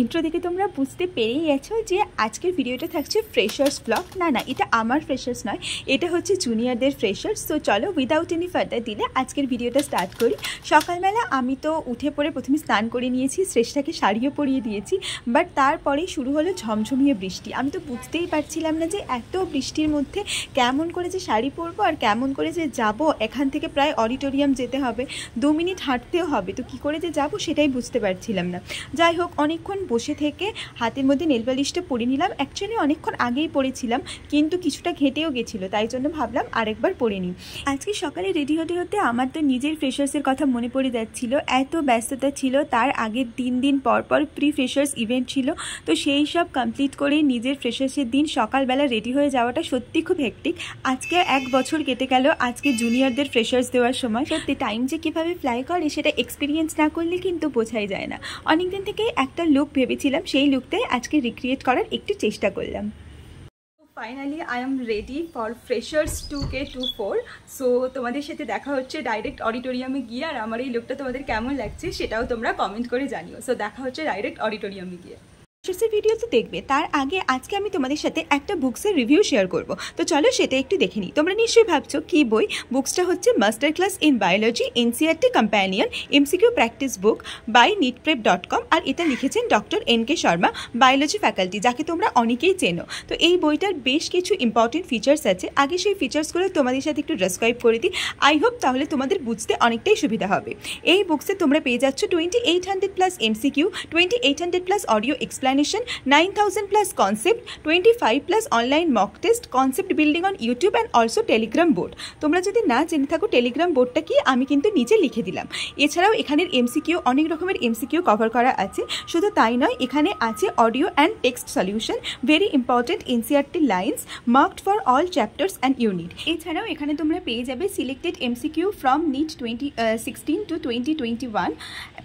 Intro দেখে তোমরা বুঝতে পেরেই গেছো যে আজকের ভিডিওটা থাকছে ফ্রেশার্স ব্লগ। না এটা আমার ফ্রেশার্স নয়, এটা হচ্ছে জুনিয়রদের ফ্রেশার্স। তো চলো উইদাউট এনি ফার্দার দিলে আজকের ভিডিওটা স্টার্ট করি। সকালবেলা আমি তো উঠে পড়ে প্রথমে স্নান করে নিয়েছি, শ্রেষ্ঠাকে শাড়িও পরিয়ে দিয়েছি, বাট তারপরেই শুরু হলো ঝমঝমিয়ে বৃষ্টি। আমি তো বুঝতেই পারছিলাম না যে এত বৃষ্টির মধ্যে কেমন করে যে শাড়ি পরবো আর কেমন করে যে যাব। এখান থেকে প্রায় অডিটোরিয়াম যেতে হবে, 2 মিনিট হাঁটতেও হবে, তো কী করে যে যাবো সেটাই বুঝতে পারছিলাম না। যাই হোক, অনেকক্ষণ বসে থেকে হাতের মধ্যে নেল পালিশটা পরে নিলাম। অ্যাকচুয়ালি অনেকক্ষণ আগেই পরেছিলাম, কিন্তু কিছুটা ঘেঁটেও গেছিলো, তাই জন্য ভাবলাম আরেকবার পরে নিই। আজকে সকালে রেডি হতে হতে আমার তো নিজের ফ্রেশার্সের কথা মনে পড়ে যাচ্ছিল। এত ব্যস্ততা ছিল, তার আগের 3 দিন পর প্রি ফ্রেশার্স ইভেন্ট ছিল, তো সেই সব কমপ্লিট করে নিজের ফ্রেশার্সের দিন সকালবেলা রেডি হয়ে যাওয়াটা সত্যি খুব হেক্টিক। আজকে 1 বছর কেটে গেল আজকে জুনিয়রদের ফ্রেশার্স দেওয়ার সময়। সত্যি টাইম যে কীভাবে ফ্লাই করে সেটা এক্সপিরিয়েন্স না করলে কিন্তু বোঝাই যায় না। অনেকদিন থেকে একটা লুক ভেবেছিলাম, সেই লুকটাই আজকে রিক্রিয়েট করার একটু চেষ্টা করলাম। Finally I am ready for freshers 2K24। So তোমাদের সাথে দেখা হচ্ছে ডাইরেক্ট অডিটোরিয়ামে গিয়ে, আর আমার এই লুকটা তোমাদের কেমন লাগছে সেটাও তোমরা কমেন্ট করে জানিও। সো দেখা হচ্ছে ডাইরেক্ট অডিটোরিয়ামে গিয়ে। ফ্রেশার্সের ভিডিও তো দেখবে, তার আগে আজকে আমি তোমাদের সাথে একটা বুকসের রিভিউ শেয়ার করব। তো চলো সেটা একটু দেখে নিই। তোমরা নিশ্চয়ই ভাবছো কী বই। বুকসটা হচ্ছে master class in biology NCERT companion MCQ practice book by neetprep.com, আর এটা লিখেছেন doctor NK Sharma, biology faculty, যাকে তোমরা অনেকেই চেনো। তো এই বইটার বেশ কিছু ইম্পর্টেন্ট ফিচার্স আছে, আগে সেই ফিচার্সগুলো তোমাদের সাথে একটু ডেসক্রাইব করে দিই। আই হোপ তাহলে তোমাদের বুঝতে অনেকটাই সুবিধা হবে। এই বুকসে তোমরা পেয়ে যাচ্ছ 2800+ MCQ, 2800+ audio explanation, 9000+ concept, 25+ online mock test, concept building on YouTube and also Telegram board. তোমরা যদি না জেনে থাকো টেলিগ্রাম বোর্ডটা কি, আমি কিন্তু নিচে লিখে দিলাম। এছাড়াও এখানের MCQ, অনেক রকমের MCQ কভার করা আছে। শুধু তাই নয়, এখানে আছে audio and text solution, very important NCERT lines, marked for all chapters and unit. এছাড়াও এখানে তোমরা পেয়ে যাবে selected MCQ from NEET 2016 to 2021,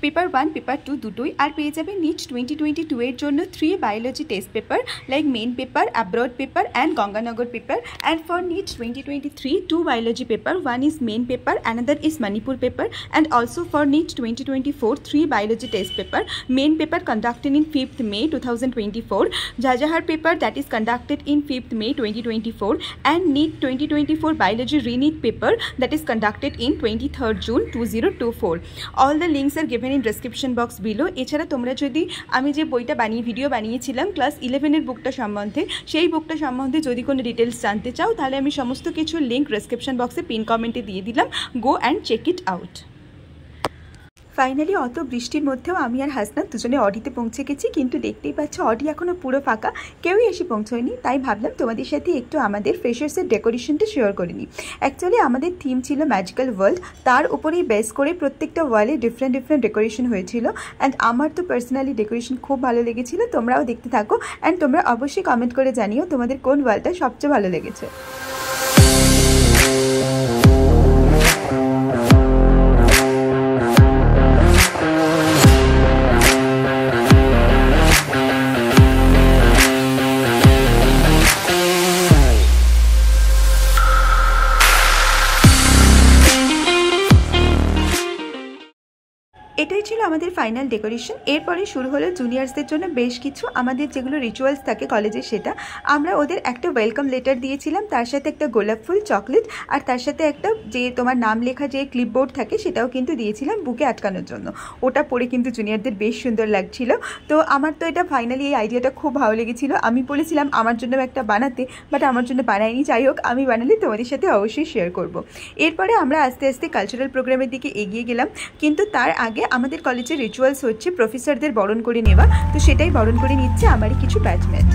paper 1 paper 2 দুটোই, আর পেয়ে যাবে NEET 2022 এর জন্য 3 biology test paper like main paper, abroad paper and Ganganagar paper, and for NEET 2023 2 biology paper, one is main paper, another is Manipur paper, and also for NEET 2024 3 biology test paper, main paper conducted in 5th May 2024, Jajahar paper that is conducted in 5th May 2024, and NEET 2024 biology re-NEET paper that is conducted in 23rd June 2024. All the links are given in description box below. এছাড়া তোমরা যদি আমি যে বইটা video বানিয়েছিলাম class 11-এর বুকটা সম্বন্ধে, সেই বুকটা সম্বন্ধে যদি কোনো ডিটেলস জানতে চাও, তাহলে আমি সমস্ত কিছু লিঙ্ক ডেসক্রিপশন বক্সে পিন কমেন্টে দিয়ে দিলাম। Go and check it out. Finally অত বৃষ্টির মধ্যেও আমি আর হাসনাত দুজনে অডিতে পৌঁছে গেছি, কিন্তু দেখতেই পাচ্ছ অডি এখনও পুরো ফাঁকা, কেউই এসে পৌঁছয়নি। তাই ভাবলাম তোমাদের সাথে একটু আমাদের ফ্রেশার্সের ডেকোরেশনটা শেয়ার করে নিই। অ্যাকচুয়ালি আমাদের থিম ছিল ম্যাজিক্যাল ওয়ার্ল্ড, তার উপরেই বেস করে প্রত্যেকটা ওয়ালে ডিফারেন্ট ডেকোরেশন হয়েছিল। অ্যান্ড আমার তো পার্সোনালি ডেকোরেশন খুব ভালো লেগেছিল। তোমরাও দেখতে থাকো, অ্যান্ড তোমরা অবশ্যই কমেন্ট করে জানিও তোমাদের কোন ওয়ালটা সবচেয়ে ভালো লেগেছে। এটাই ছিল আমাদের ফাইনাল ডেকোরেশন। এরপরে শুরু হলো জুনিয়র্সদের জন্য বেশ কিছু আমাদের যেগুলো রিচুয়ালস থাকে কলেজে, সেটা আমরা ওদের একটা ওয়েলকাম লেটার দিয়েছিলাম, তার সাথে একটা গোলাপ ফুল, চকলেট, আর তার সাথে একটা যে তোমার নাম লেখা যে ক্লিপবোর্ড থাকে সেটাও কিন্তু দিয়েছিলাম বুকে আটকানোর জন্য। ওটা পরে কিন্তু জুনিয়রদের বেশ সুন্দর লাগছিল। তো আমার তো এটা ফাইনালি এই আইডিয়াটা খুব ভালো লেগেছিল। আমি বলেছিলাম আমার জন্য একটা বানাতে, বাট আমার জন্য বানাইনি। যাই হোক, আমি বানালে তোমাদের সাথে অবশ্যই শেয়ার করব। এরপরে আমরা আস্তে আস্তে কালচারাল প্রোগ্রামের দিকে এগিয়ে গেলাম, কিন্তু তার আগে আমাদের কলেজের রিচুয়ালস হচ্ছে প্রফেসরদের বরণ করে নেওয়া। তো সেটাই বরণ করে নিচ্ছে আমারই কিছু ব্যাচমেট।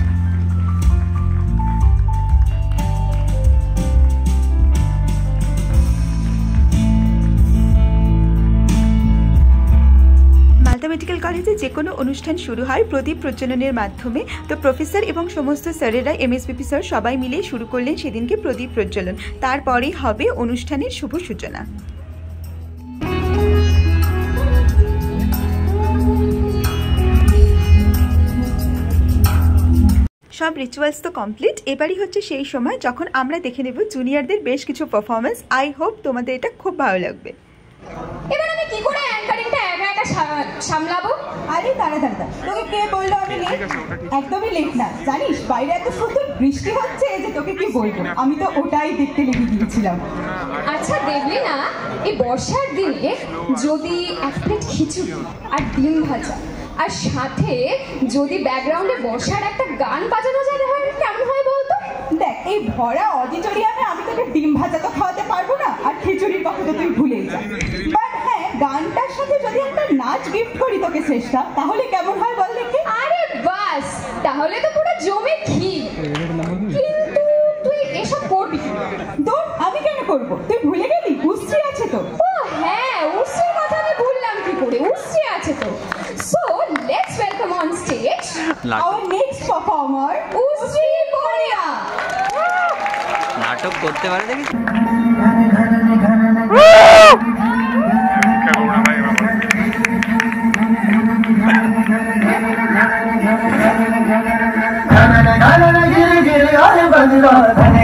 মালদা মেডিকেল কলেজে যে কোনো অনুষ্ঠান শুরু হয় প্রদীপ প্রজ্বলনের মাধ্যমে। তো প্রফেসর এবং সমস্ত স্যারেরা, MSBP স্যার সবাই মিলে শুরু করলেন সেদিনকে প্রদীপ প্রজ্বলন। তারপরেই হবে অনুষ্ঠানের শুভ সূচনা। সব রিচুয়ালস তো কমপ্লিট। এবারই হচ্ছে সেই সময় যখন আমরা দেখে নেব জুনিয়রদের বেশ কিছু পারফরমেন্স। আই হোপ তোমাদের এটা খুব ভালো লাগবে। এবার আমি কি করে অ্যাঙ্কারিংটা একা সামলাবো। আরে দাঁড়া, তোকে কে বললো আমি লেট? একদমই লেট না, জানিস বাইরে এত সুন্দর বৃষ্টি হচ্ছে যে তোকে কি বলবো, আমি তো ওটাই দেখতে লেগে গিয়েছিলাম। আচ্ছা দেখলি না, এই বর্ষার দিনে যদি এক প্লেট খিচুড়ি আর ডিম ভাজা আর সাথে যদি ব্যাকগ্রাউন্ডে বর্ষার একটা গান বাজানো যায় হয়, কেমন হয় বলতো? দেখ, এই ভরা অডিটোরিয়ামে আমি তোকে ডিম ভাজা তো খাওয়াতে পারবো না, আর খিচুড়ির কথা তো তুই ভুলেই যা। বাট হ্যাঁ, গানটার সাথে যদি একটা নাচ গিফট করি তোকে শ্রেষ্ঠা, তাহলে কেমন হয় বল দেখি? আরে বাস, তাহলে তো পুরো জমে ক্ষীর। কিন্তু তুই এসব করবি কি? দূর, আমি কেন করবো? তুই ভুলে গেলি উস্ত্রি আছে তো। ও হ্যাঁ, উস্ত্রির কথা আমি ভুললাম কি করে, উস্ত্রি আছে তো। So let's welcome on stage our next performer উস্ত্রি কোরিয়া। নাটক করতে পারে দেখি।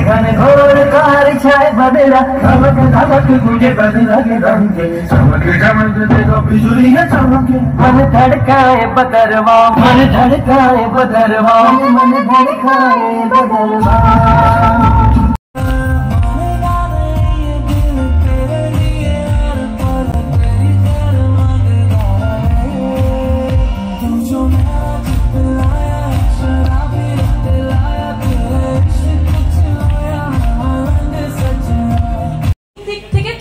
घने घोर कार छाए बदला धमक धमक मुझे बदला के रंगे चमक चमक देखो बिजुली है चमके मन धड़काए बदरवा मन धड़काए बदरवा मन धड़काए बदरवा।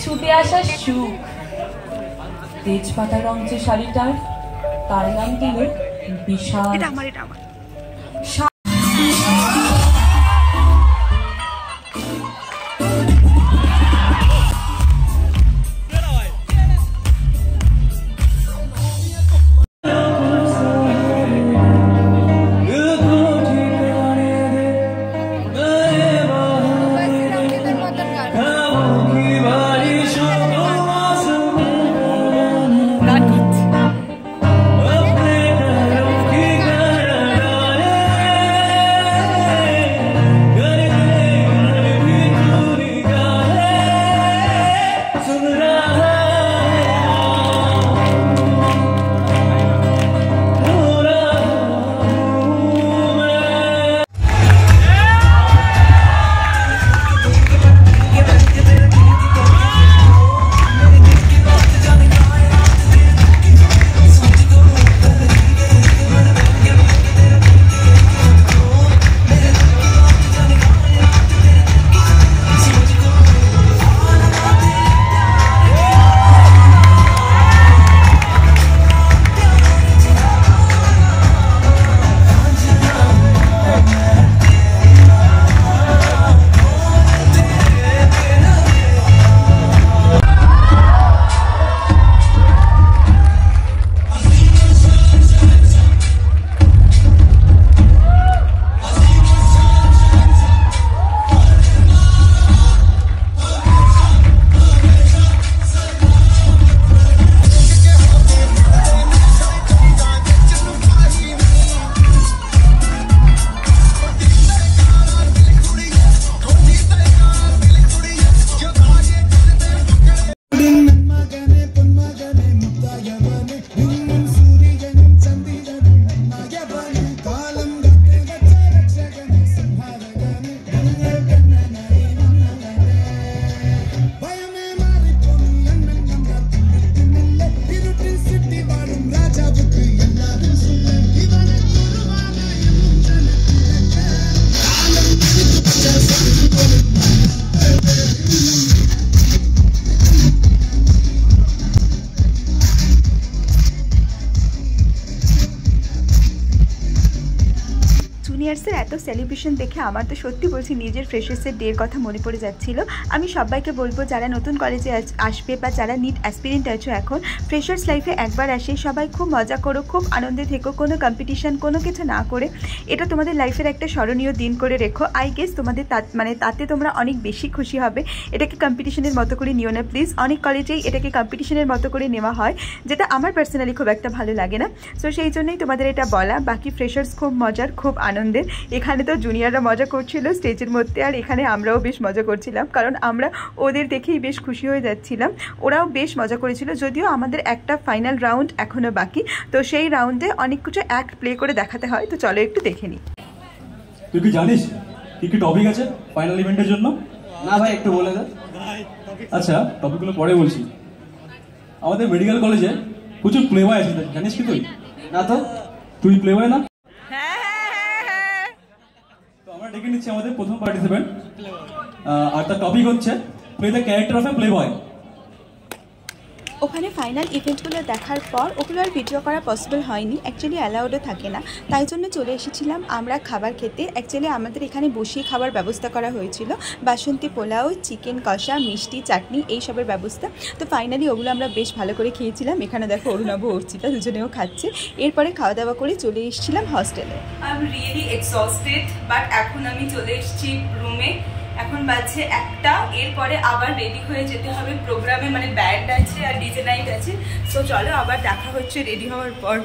ছুটে আসা সুখ, তেজপাতা রং যে শাড়িটার, তার নাম দিল বিশাল। জুনিয়র্সের এত সেলিব্রেশন দেখে আমার তো সত্যি বলছি নিজের ফ্রেশার্সের ডের কথা মনে পড়ে যাচ্ছিল। আমি সবাইকে বলবো যারা নতুন কলেজে আসবে বা যারা নিট অ্যাসপিরেন্ট আছো এখন, ফ্রেশার্স লাইফে একবার আসে, সবাই খুব মজা করো, খুব আনন্দে থেকো, কোনো কম্পিটিশান কোনো কিছু না করে এটা তোমাদের লাইফের একটা স্মরণীয় দিন করে রেখো। আই গেস তোমাদের তাতে তোমরা অনেক বেশি খুশি হবে। এটাকে কম্পিটিশনের মতো করে নিও না প্লিজ। অনেক কলেজেই এটাকে কম্পিটিশনের মতো করে নেওয়া হয়, যেটা আমার পার্সোনালি খুব একটা ভালো লাগে না। সো সেই জন্যই তোমাদের এটা বলা। বাকি ফ্রেশার্স খুব মজার, খুব আনন্দের। এখানে তো জুনিয়ররা মজা করছিল স্টেজের মধ্যে, আর এখানে আমরাও বেশ মজা করছিলাম, কারণ আমরা ওদের দেখেই বেশ খুশি হয়ে যাচ্ছিলাম। ওরাও বেশ মজা করেছিল, যদিও আমাদের একটা ফাইনাল রাউন্ড এখনও বাকি, তো সেই রাউন্ডে অনেক কিছু অ্যাক্ট প্লে করে দেখাতে হয়, তো চলো একটু দেখে নিই। তুই কি জানিস কি কি টপিক আছে ফাইনাল ইভেন্টের জন্য? না ভাই, একটু বলে দে। আচ্ছা, টপিকগুলো পরে বলছি। আমাদের মেডিকেল কলেজে প্রচুর প্লে বয় আছে, জানিস কি তুই? না তো। তুই প্লে বয় না? তো আমরা ডেকে নিচ্ছি আমাদের প্রথম পার্টিসিপেন্ট, আর তার টপিক হচ্ছে play the character of A play বয়। ওখানে ফাইনাল ইভেন্টগুলো দেখার পর ওগুলো আর ভিডিও করা পসিবল হয়নি, অ্যাকচুয়ালি অ্যালাউডও থাকে না, তাই জন্য চলে এসেছিলাম আমরা খাবার খেতে। অ্যাকচুয়ালি আমাদের এখানে বসিয়ে খাবার ব্যবস্থা করা হয়েছিল, বাসন্তী পোলাও, চিকেন কষা, মিষ্টি, চাটনি এইসবের ব্যবস্থা। তো ফাইনালি ওগুলো আমরা বেশ ভালো করে খেয়েছিলাম। এখানে দেখো অরুণাভ, অর্চিতা দুজনেও খাচ্ছে। এরপরে খাওয়া দাওয়া করে চলে এসেছিলাম হস্টেলে। I am really exhausted, but এখন আমি চলে এসেছি রুমে। এখন বাজছে 1টা, এরপরে আবার রেডি হয়ে যেতে হবে প্রোগ্রামে, মানে ব্যান্ড আছে আর ডিজে নাইট আছে। সো চলো আবার দেখা হচ্ছে রেডি হওয়ার পর।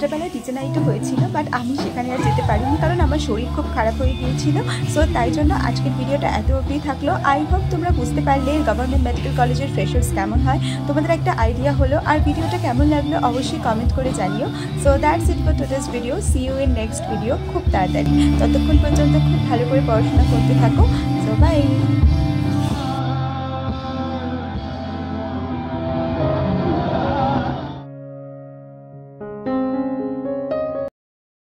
রাত্রেবেলা ডিজে নাইটও হয়েছিল, বাট আমি সেখানে আর যেতে পারিনি, কারণ আমার শরীর খুব খারাপ হয়ে গিয়েছিল। সো তাই জন্য আজকের ভিডিওটা এত অবধি থাকলো। আই হোপ তোমরা বুঝতে পারলে গভর্নমেন্ট মেডিকেল কলেজের ফ্রেশার্স কেমন হয়, তোমাদের একটা আইডিয়া হলো। আর ভিডিওটা কেমন লাগলো অবশ্যই কমেন্ট করে জানিও। So that's it for today's video, see you in next video খুব তাড়াতাড়ি। ততক্ষণ পর্যন্ত খুব ভালো করে পড়াশোনা করতে থাকো। So by.